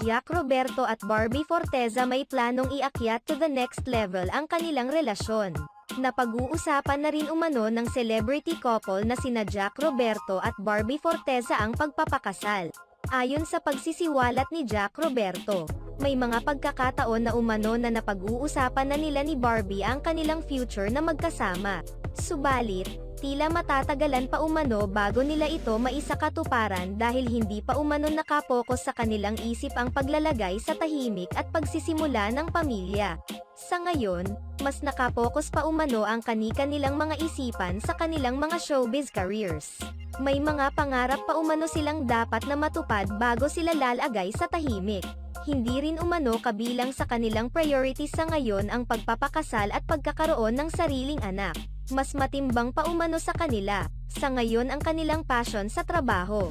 Jack Roberto at Barbie Forteza may planong iakyat to the next level ang kanilang relasyon. Napag-uusapan na rin umano ng celebrity couple na sina Jack Roberto at Barbie Forteza ang pagpapakasal. Ayon sa pagsisiwalat ni Jack Roberto, may mga pagkakataon na umano na napag-uusapan na nila ni Barbie ang kanilang future na magkasama. Subalit, tila matatagalan pa umano bago nila ito maisakatuparan dahil hindi pa umano nakapokus sa kanilang isip ang paglalagay sa tahimik at pagsisimula ng pamilya. Sa ngayon, mas nakapokus pa umano ang kani-kanilang mga isipan sa kanilang mga showbiz careers. May mga pangarap pa umano silang dapat na matupad bago sila lalagay sa tahimik. Hindi rin umano kabilang sa kanilang priorities sa ngayon ang pagpapakasal at pagkakaroon ng sariling anak. Mas matimbang pa umano sa kanila, sa ngayon ang kanilang passion sa trabaho.